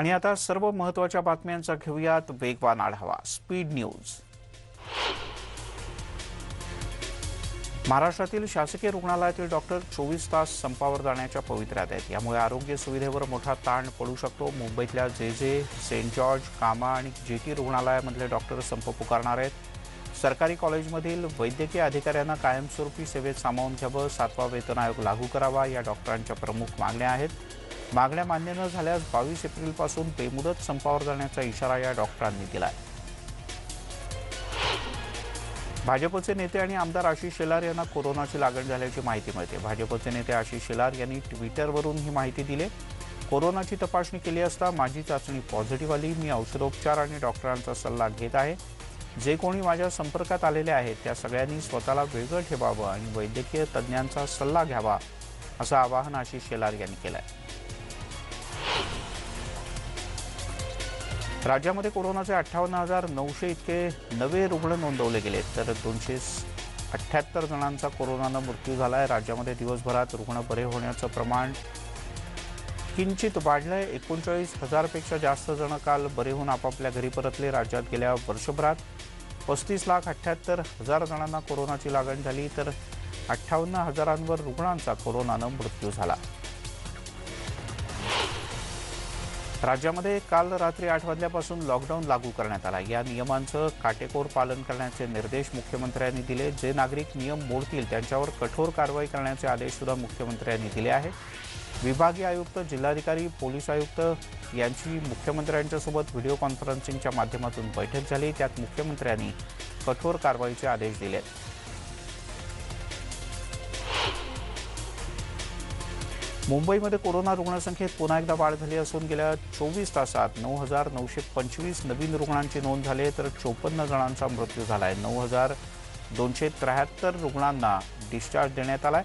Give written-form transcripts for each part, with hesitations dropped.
आणि आता सर्व महत्त्वाच्या बातम्यांचा घेऊयात वेगवान आढावा. Speed news. महाराष्ट्रातील शासकीय रुग्णालयातील डॉक्टर 24 तास संपावर जाण्याच्या पवित्र्यात आहेत. यामुळे आरोग्य सुविधेवर मोठा ताण पडू शकतो. मुंबईतल्या जे सेंट जॉर्ज, कामा आणि GT रुग्णालयामधले डॉक्टर संप पुकारणार आहेत. सरकारी कॉलेजमधील वैद्यकीय अधिकाऱ्यांना कायमस्वरूपी सेवेत सामावून घ्यावं, 7वा वेतन आयोग लागू करावा या डॉक्टरांच्या प्रमुख मागण्या आहेत. मागण्या मान्य न झाल्यास 22 एप्रिलपासून बेमुदत संपावर जाण्याचा इशारा या डॉक्टरांनी दिलाय. भाजपचे नेते आणि आमदार आशिष शेलार यांना कोरोनाची लागण झाल्याची माहिती मिळते. भाजपचे नेते आशिष शेलार यांनी ट्विटरवरून ही माहिती दिली. कोरोनाची तपासणी केली असता माझी चाचणी पॉझिटिव्ह आली. मी औषधोपचार आणि डॉक्टरांचा सल्ला घेत आहे. जे कोणी माझ्या संपर्कात आलेले आहेत त्या सगळ्यांनी स्वतःला वेगळं ठेवावं आणि वैद्यकीय तज्ज्ञांचा सल्ला घ्यावा असं आवाहन आशिष शेलार यांनी केलं आहे. राज्यामध्ये कोरोनाचे 58,900 इतके नवे रुग्ण नोंदवले गेले, तर 278 जणांचा कोरोनानं मृत्यू झाला आहे. राज्यामध्ये दिवसभरात रुग्ण बरे होण्याचं प्रमाण किंचित वाढलंय. 39,000पेक्षा जास्त जण काल बरे होऊन आपापल्या घरी परतले. राज्यात गेल्या वर्षभरात 35,78,000 जणांना कोरोनाची लागण झाली, तर 58,000वर रुग्णांचा कोरोनानं मृत्यू झाला. राज्यामध्ये काल रात्री 8 वाजल्यापासून लॉकडाऊन लागू करण्यात आला. या नियमांचं काटेकोर पालन करण्याचे निर्देश मुख्यमंत्र्यांनी दिले. जे नागरिक नियम मोडतील त्यांच्यावर कठोर कारवाई करण्याचे आदेश सुद्धा मुख्यमंत्र्यांनी दिले आहेत. विभागीय आयुक्त, जिल्हाधिकारी, पोलीस आयुक्त यांची मुख्यमंत्र्यांच्यासोबत व्हिडिओ कॉन्फरन्सिंगच्या माध्यमातून बैठक झाली. त्यात मुख्यमंत्र्यांनी कठोर कारवाईचे आदेश दिले. मुंबईमध्ये कोरोना रुग्णसंख्येत पुन्हा एकदा वाढ झाली असून गेल्या 24 तासात 9,925 नवीन रुग्णांची नोंद झाली, तर 54 जणांचा मृत्यू झाला आहे. 9,273 रुग्णांना डिस्चार्ज देण्यात आलाय.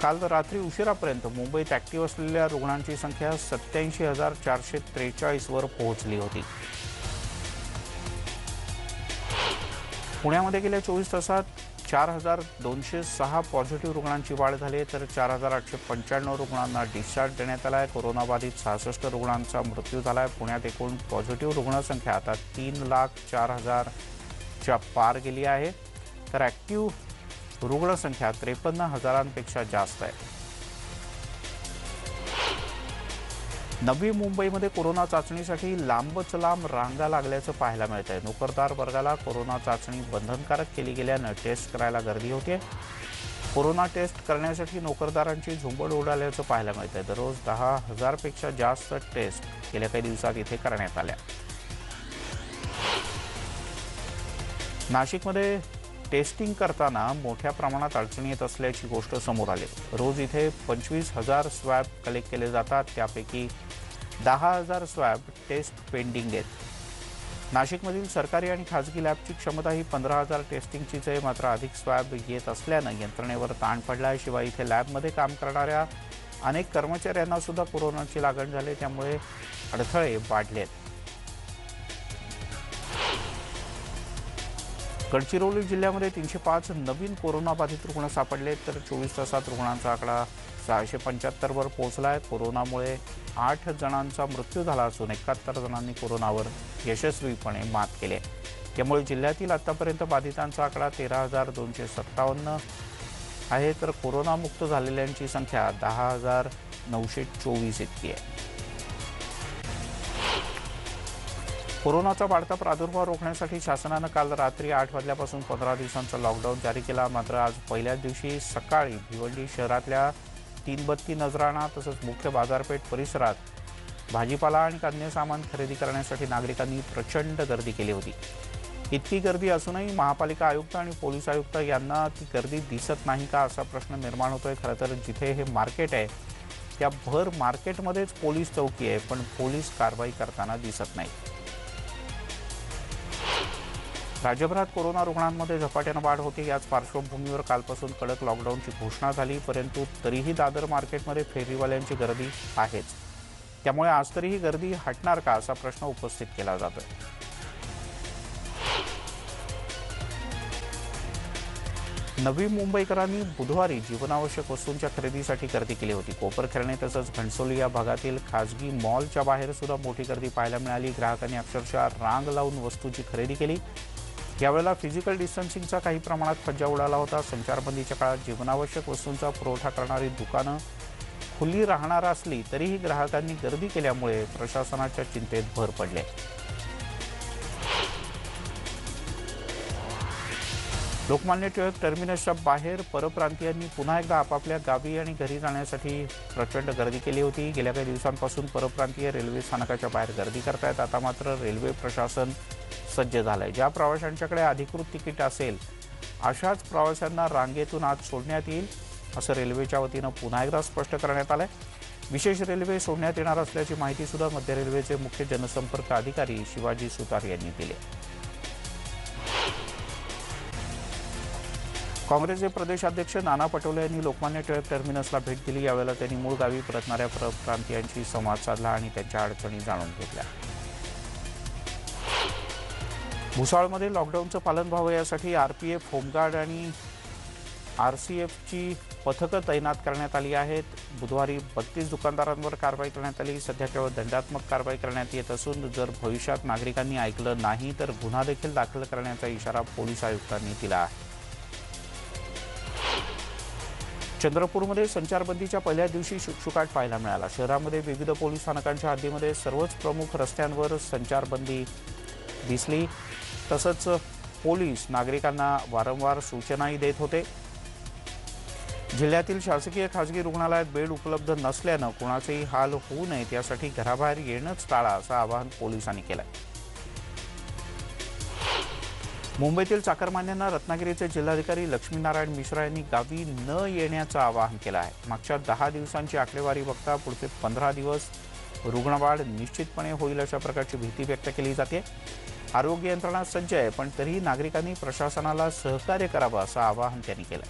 काल रात्री उशिरापर्यंत मुंबईत ॲक्टिव्ह असलेल्या रुग्णांची संख्या 87,443 वर पोहोचली होती. पुण्यामध्ये गेल्या 24 तासात 4,206 पॉझिटिव्ह रुग्णांची वाढ झाली, तर 4,895 रुग्णांना डिस्चार्ज देण्यात आला आहे. कोरोनाबाधित 66 रुग्णांचा मृत्यू झाला आहे. पुण्यात एकूण पॉझिटिव्ह रुग्णसंख्या आता 3,04,000च्या पार गेली आहे, तर ॲक्टिव्ह रुग्णसंख्या 53,000पेक्षा जास्त आहे. नवी मुंबईमध्ये कोरोना चाचणीसाठी लांबच लांब रांगा लागल्याचं पाहायला मिळत आहे. नोकरदार वर्गाला कोरोना चाचणी बंधनकारक केली गेल्यानं टेस्ट करायला गर्दी होते. कोरोना टेस्ट करण्यासाठी नोकरदारांची झुंबड उडाल्याचं पाहायला मिळत आहे. दररोज 10,000पेक्षा जास्त टेस्ट गेल्या काही दिवसात इथे करण्यात आल्या. नाशिकमध्ये टेस्टिंग करताना मोठ्या प्रमाणात अडचणी येत असल्याची गोष्ट समोर आली. रोज इथे 25,000 स्वॅब कलेक्ट केले जातात, त्यापैकी 10,000 स्वॅब टेस्ट पेंडिंग आहेत. नाशिकमधील सरकारी आणि खाजगी लॅबची क्षमता ही 15,000 टेस्टिंगचीच आहे. मात्र अधिक स्वॅब येत असल्यानं यंत्रणेवर ताण पडला आहे. शिवाय इथे लॅबमध्ये काम करणाऱ्या अनेक कर्मचाऱ्यांना सुद्धा कोरोनाची लागण झाली, त्यामुळे अडथळे वाढले आहेत. गडचिरोली जिल्ह्यामध्ये 305 नवीन कोरोनाबाधित रुग्ण सापडले, तर 24 तासात रुग्णांचा आकडा 675 वर पोहोचला आहे. कोरोनामुळे 8 जणांचा मृत्यू झाला असून 71 जणांनी कोरोनावर यशस्वीपणे मात केली आहे. त्यामुळे जिल्ह्यातील आतापर्यंत बाधितांचा आकडा 13,257 आहे, तर कोरोनामुक्त झालेल्यांची संख्या 10,924 इतकी आहे. कोरोनाचा वाढता प्रादुर्भाव रोखण्यासाठी शासनानं काल रात्री 8 वाजल्यापासून 15 दिवसांचा लॉकडाऊन जारी केला. मात्र आज पहिल्याच दिवशी सकाळी भिवंडी शहरातल्या 332 नजराणा तसंच मुख्य बाजारपेठ परिसरात भाजीपाला आणि अन्य सामान खरेदी करण्यासाठी नागरिकांनी प्रचंड गर्दी केली होती. इतकी गर्दी असूनही महापालिका आयुक्त आणि पोलीस आयुक्त यांना ती गर्दी दिसत नाही का असा प्रश्न निर्माण होतोय. खरं तर जिथे हे मार्केट आहे त्या भर मार्केटमध्येच पोलीस चौकी आहे, पण पोलीस कारवाई करताना दिसत नाही. राज्यभरात कोरोना रुग्णांमध्ये झपाट्यानं वाढ होते. याच पार्श्वभूमीवर कालपासून कडक लॉकडाऊनची घोषणा झाली, परंतु तरीही दादर मार्केटमध्ये फेरीवाल्यांची गर्दी आहेच. त्यामुळे आज तरीही गर्दी हटणार का असा प्रश्न उपस्थित केला जातोय. नवी मुंबईकरांनी बुधवारी जीवनावश्यक वस्तूंच्या खरेदीसाठी गर्दी केली होती. कोपरखैरणे तसंच घणसोली या भागातील खासगी मॉलच्या बाहेर सुद्धा मोठी गर्दी पाहायला मिळाली. ग्राहकांनी अक्षरशः रांग लावून वस्तूंची खरेदी केली. यावेळेला फिजिकल डिस्टन्सिंगचा काही प्रमाणात फज्जा उडाला होता. संचारबंदीच्या काळात जीवनावश्यक वस्तूंचा पुरवठा करणारी दुकानं खुली राहणार असली तरीही ग्राहकांनी गर्दी केल्यामुळे प्रशासनाच्या चिंतेत भर पडली. लोकमान्य टिळक टर्मिनसच्या बाहेर परप्रांतीयांनी पुन्हा एकदा आपापल्या गावी आणि घरी जाण्यासाठी प्रचंड गर्दी केली होती. गेल्या काही दिवसांपासून परप्रांतीय रेल्वे स्थानकाच्या बाहेर गर्दी करतायत. आता मात्र रेल्वे प्रशासन सज्ज झालंय. ज्या प्रवाशांच्याकडे अधिकृत तिकीट असेल अशाच प्रवाशांना रांगेतून आत सोडण्यात येईल असं रेल्वेच्या वतीनं पुन्हा एकदा स्पष्ट करण्यात आलंय. विशेष रेल्वे सोडण्यात येणार असल्याची माहिती सुद्धा मध्य रेल्वेचे मुख्य जनसंपर्क अधिकारी शिवाजी सुतार यांनी दिली. काँग्रेसचे प्रदेशाध्यक्ष नाना पटोले यांनी लोकमान्य टिळक टर्मिनसला भेट दिली. यावेळेला त्यांनी मूळ गावी परतणाऱ्या परप्रांतीयांशी संवाद साधला आणि त्यांच्या अडचणी जाणून घेतल्या. भुसावळमध्ये लॉकडाऊनचं पालन व्हावं यासाठी आरपीएफ, होमगार्ड आणि आरसीएफची पथकं तैनात करण्यात आली आहेत. बुधवारी 32 दुकानदारांवर कारवाई करण्यात आली. सध्या केवळ दंडात्मक कारवाई करण्यात येत असून जर भविष्यात नागरिकांनी ऐकलं नाही तर गुन्हा देखील दाखल करण्याचा इशारा पोलीस आयुक्तांनी दिला आहे. चंद्रपूरमध्ये संचारबंदीच्या पहिल्या दिवशी शुकशुकाट पाहायला मिळाला. शहरामध्ये विविध पोलीस स्थानकांच्या हद्दीमध्ये सर्वच प्रमुख रस्त्यांवर संचारबंदी दिसली. तसंच पोलीस नागरिकांना वारंवार सूचनाही देत होते. जिल्ह्यातील शासकीय खासगी रुग्णालयात बेड उपलब्ध नसल्यानं कुणाचेही हाल होऊ नयेत यासाठी घराबाहेर येणंच टाळा असं आवाहन पोलिसांनी केलंय. मुंबईतील चाकरमान्यांना रत्नागिरीचे जिल्हाधिकारी लक्ष्मीनारायण मिश्रा यांनी गावी न येण्याचं आवाहन केलं आहे. मागच्या 10 दिवसांची आकडेवारी बघता पुढचे 15 दिवस रुग्णवाढ निश्चितपणे होईल अशा प्रकारची भीती व्यक्त केली जाते. आरोग्य यंत्रणा सज्ज आहे, पण तरीही नागरिकांनी प्रशासनाला सहकार्य करावं असं आवाहन त्यांनी केलं.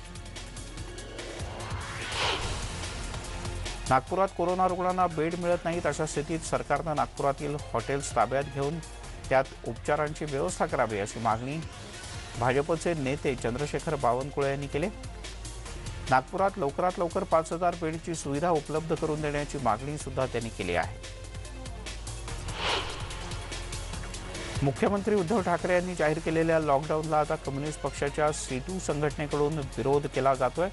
नागपुरात कोरोना रुग्णांना बेड मिळत नाहीत अशा स्थितीत सरकारनं नागपुरातील हॉटेल्स ताब्यात घेऊन त्यात उपचारांची व्यवस्था करावी अशी मागणी भाजपचे नेते चंद्रशेखर बावनकुळे यांनी केली. नागपुरात लवकरात लवकर 5000 बेडची सुविधा उपलब्ध करून देण्याची मागणी सुद्धा त्यांनी केली आहे. मुख्यमंत्री उद्धव ठाकरे यांनी जाहीर केलेल्या लॉकडाऊनला आता कम्युनिस्ट पक्षाच्या सीटू संघटनेकडून विरोध केला जातोय.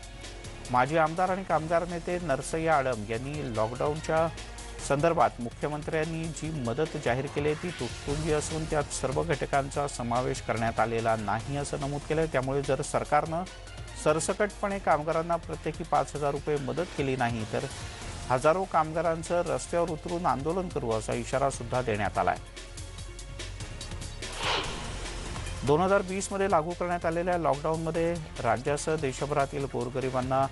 माजी आमदार आणि कामगार नेते नरसय्या आडम यांनी लॉकडाऊनच्या संदर्भात मुख्यमंत्र्यांनी जी मदत जाहीर केली ती तुटपुंजी असून त्यात सर्व घटकांचा समावेश करण्यात आलेला नाही असं नमूद केलं. त्यामुळे जर सरकारनं सरसकटपणे कामगारांना प्रत्येकी 5000 रुपये मदत केली नाही तर हजारो कामगारांचं रस्त्यावर उतरून आंदोलन करू असा इशारा सुद्धा देण्यात आला आहे. 2020 मध्ये लागू करण्यात आलेल्या लॉकडाऊनमध्ये राज्यासह देशभरातील गोरगरिबांना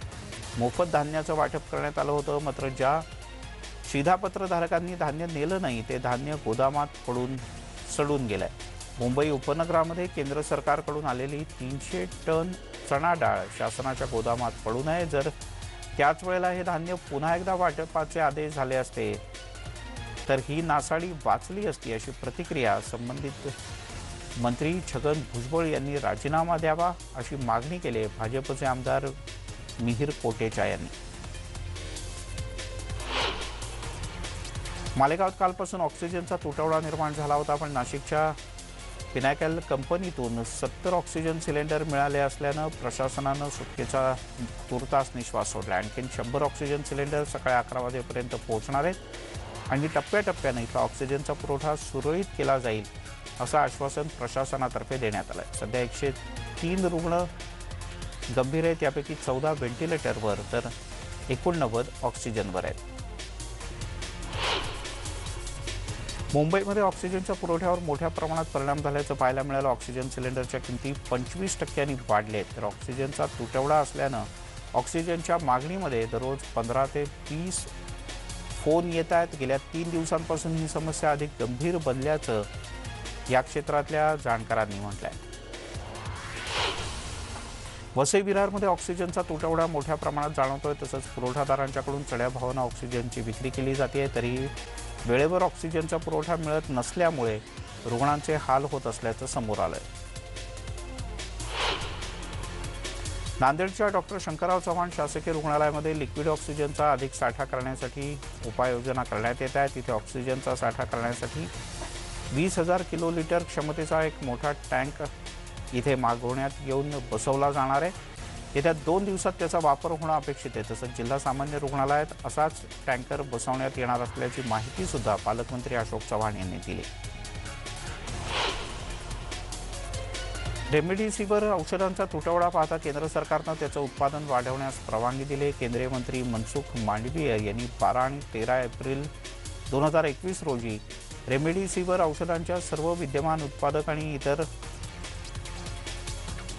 मोफत धान्याचं वाटप करण्यात आलं होतं. मात्र ज्या शिधापत्रधारकांनी धान्य नेलं नाही ते धान्य गोदामात पडून सडून गेलंय. मुंबई उपनगरामध्ये केंद्र सरकारकडून आलेली 300 टन चणा डाळ शासनाच्या गोदामात पडू नये. जर त्याच वेळेला हे धान्य पुन्हा एकदा वाटपाचे आदेश झाले असते तर ही नासाडी वाचली असती अशी प्रतिक्रिया संबंधित मंत्री छगन भुजबळ यांनी राजीनामा द्यावा अशी मागणी केली भाजपचे आमदार मिहिर कोटेचा यांनी. मालेगावात कालपासून ऑक्सिजनचा तुटवडा निर्माण झाला होता, पण नाशिकच्या पिनॅकल कंपनीतून 70 ऑक्सिजन सिलेंडर मिळाले असल्यानं प्रशासनानं सुटकेचा तुर्तास निश्वास सोडला. आणखीन 100 ऑक्सिजन सिलेंडर सकाळी 11 वाजेपर्यंत पोहोचणार आहेत आणि टप्प्याटप्प्यानं इथला ऑक्सिजनचा पुरवठा सुरळीत केला जाईल असं आश्वासन प्रशासनातर्फे देण्यात आलं आहे. सध्या 103 रुग्ण गंभीर आहेत, यापैकी 14 व्हेंटिलेटरवर तर 89 ऑक्सिजनवर आहेत. मुंबईमध्ये ऑक्सिजनच्या पुरवठ्यावर मोठ्या प्रमाणात परिणाम झाल्याचं पाहायला मिळालं. ऑक्सिजन सिलेंडरच्या किमती 25% वाढल्या आहेत, तर ऑक्सिजनचा तुटवडा असल्यानं ऑक्सिजनच्या मागणीमध्ये दररोज 15 ते 20 फोन येत आहेत. गेल्या 3 दिवसांपासून ही समस्या अधिक गंभीर बनल्याचं या क्षेत्रातल्या जाणकारांनी म्हटलंय. वसई विरारमध्ये ऑक्सिजनचा तुटवडा मोठ्या प्रमाणात जाणवतोय. तसंच पुरवठादारांच्याकडून चढ्या भावानं ऑक्सिजनची विक्री केली जाते, तरीही वेळेवर ऑक्सिजनचा पुरवठा मिळत नसल्यामुळे रुग्णांचे हाल होत असल्याचं समोर आलंय. नांदेडच्या डॉक्टर शंकरराव चव्हाण शासकीय रुग्णालयामध्ये लिक्विड ऑक्सिजनचा अधिक साठा करण्यासाठी उपाययोजना करण्यात येत आहे। तिथे ऑक्सिजनचा साठा करण्यासाठी 20,000 किलोलीटर क्षमतेचा एक मोठा टँक इथे मागवण्यात येऊन बसवला जाणार आहे। येत्या 2 दिवसात त्याचा वापर होणं अपेक्षित आहे। तसंच जिल्हा सामान्य रुग्णालयात असाच टँकर बसवण्यात येणार असल्याची माहिती सुद्धा पालकमंत्री अशोक चव्हाण यांनी दिली। रेमडेसिवीर औषधांचा तुटवडा पाहता केंद्र सरकारनं त्याचं उत्पादन वाढवण्यास परवानगी दिली। केंद्रीय मंत्री मनसुख मांडवीय यांनी 12 आणि 13 एप्रिल 2021 रोजी रेमडेसिवीर औषधांच्या सर्व विद्यमान उत्पादक आणि इतर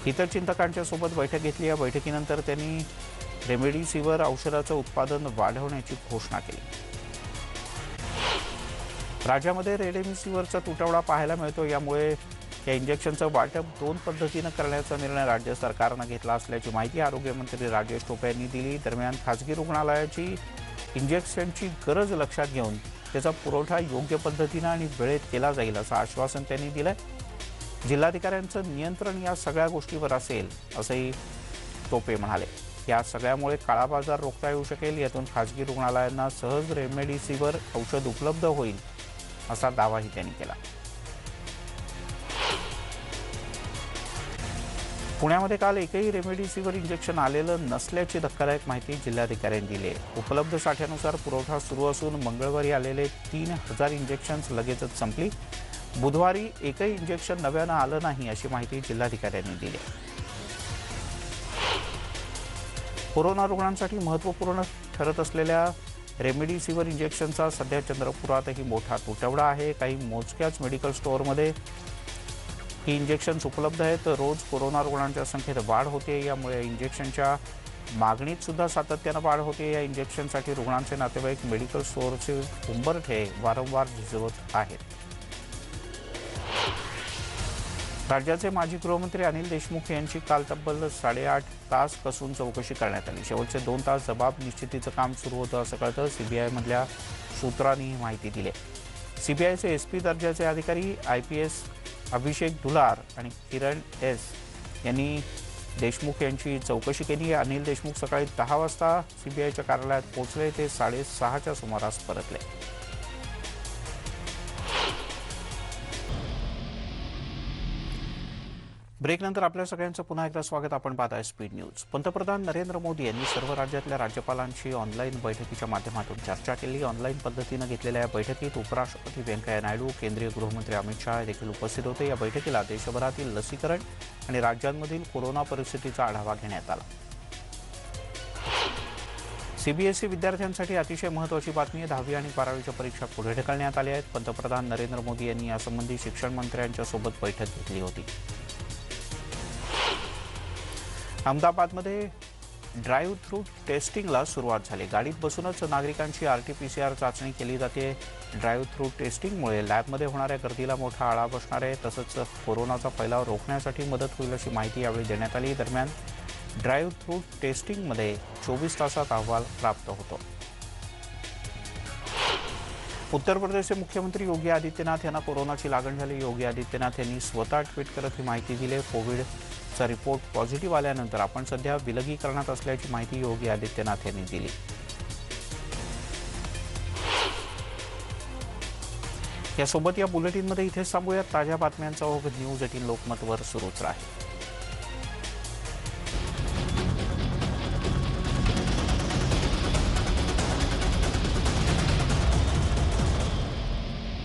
हितचिंतकांच्या सोबत बैठक घेतली। या बैठकीनंतर त्यांनी रेमडेसिवीर औषधाचं उत्पादन वाढवण्याची घोषणा केली। राज्यामध्ये रेमडेसिवीरचा तुटवडा पाहायला मिळतो, यामुळे या इंजेक्शनचं वाटप 2 पद्धतीनं करण्याचा निर्णय राज्य सरकारनं घेतला असल्याची माहिती आरोग्यमंत्री राजेश टोपे यांनी दिली। दरम्यान खासगी रुग्णालयाची इंजेक्शनची गरज लक्षात घेऊन त्याचा पुरवठा योग्य पद्धतीनं आणि वेळेत केला जाईल असं आश्वासन त्यांनी दिलंय। जिल्हाधिकाऱ्यांचं नियंत्रण या सगळ्या गोष्टीवर असेल असंही टोपे म्हणाले। या सगळ्यामुळे काळा बाजार रोखता येऊ शकेल। यातून खासगी रुग्णालयांना सहज रेमडेसिवीर औषध उपलब्ध होईल असा दावाही त्यांनी केला। पुण्यामध्ये काल एकही रेमडेसिवीर इंजेक्शन आलेलं नसल्याची धक्कादायक माहिती जिल्हाधिकाऱ्यांनी दिली आहे। उपलब्ध साठ्यानुसार पुरवठा सुरू असून मंगळवारी आलेले 3,000 इंजेक्शन्स लगेचच संपली। बुधवारी एकही इंजेक्शन नव्यानं आलं नाही अशी माहिती जिल्हाधिकाऱ्यांनी दिली। कोरोना रुग्णांसाठी महत्त्वपूर्ण ठरत असलेल्या रेमडेसिवीर इंजेक्शनचा सध्या चंद्रपुरातही मोठा तुटवडा आहे। काही मोजक्याच मेडिकल स्टोअरमध्ये ही इंजेक्शन्स उपलब्ध आहेत। रोज कोरोना रुग्णांच्या संख्येत वाढ होते, यामुळे इंजेक्शनच्या मागणीत सुद्धा सातत्यानं वाढ होते। या इंजेक्शनसाठी रुग्णांचे नातेवाईक मेडिकल स्टोअरचे उंबरठे वारंवार झिजवत आहेत। राज्याचे माजी गृहमंत्री अनिल देशमुख यांची काल तब्बल 8.5 तास कसून चौकशी करण्यात आली। शेवटचे 2 तास जबाब निश्चितीचं काम सुरू होतं असं कळतं सीबीआयमधल्या सूत्रांनी ही माहिती दिली। सीबीआयचे एसपी दर्जाचे अधिकारी IPS अभिषेक दुलार आणि किरण S यांनी देशमुख यांची चौकशी केली। अनिल देशमुख सकाळी 10 वाजता सीबीआयच्या कार्यालयात पोहोचले। ते 6:30च्या सुमारास परतले। ब्रेकनंतर आपल्या सगळ्यांचं पुन्हा एकदा स्वागत। आपण पाहताय स्पीड न्यूज। पंतप्रधान नरेंद्र मोदी यांनी सर्व राज्यातल्या राज्यपालांशी ऑनलाईन बैठकीच्या माध्यमातून चर्चा केली। ऑनलाईन पद्धतीनं घेतलेल्या या बैठकीत उपराष्ट्रपती व्यंकय्या नायडू, केंद्रीय गृहमंत्री अमित शहा देखील उपस्थित होते। या बैठकीला देशभरातील लसीकरण आणि राज्यांमधील कोरोना परिस्थितीचा आढावा घेण्यात आला। CBSE विद्यार्थ्यांसाठी अतिशय महत्त्वाची बातमी आहे। 10वी आणि 12वीच्या परीक्षा पुढे ढकलण्यात आल्या आहेत। पंतप्रधान नरेंद्र मोदी यांनी यासंबंधी शिक्षण मंत्र्यांच्या सोबत बैठक घेतली होती। अहमदाबादमध्ये ड्राईव्ह थ्रू टेस्टिंगला सुरुवात झाली। गाडीत बसूनच नागरिकांची RT-PCR चाचणी केली जाते। ड्राईव्ह थ्रू टेस्टिंगमुळे लॅबमध्ये होणाऱ्या गर्दीला मोठा आळा बसणार आहे। तसंच कोरोनाचा फैलाव रोखण्यासाठी मदत होईल अशी माहिती यावेळी देण्यात आली। दरम्यान ड्राईव्ह थ्रू टेस्टिंगमध्ये 24 तासात अहवाल प्राप्त होतो। उत्तर प्रदेशचे मुख्यमंत्री योगी आदित्यनाथ यांना कोरोनाची लागण झाली। योगी आदित्यनाथ यांनी स्वतः ट्विट करत ही माहिती दिली। कोविडचा रिपोर्ट पॉझिटिव्ह आल्यानंतर आपण सध्या विलगीकरणात असल्याची माहिती योगी आदित्यनाथ यांनी दिली। यासोबत या बुलेटिनमध्ये इथेच थांबूयात। ताज्या बातम्यांचा ओघ न्यूज 18 लोकमतवर सुरूच राहील।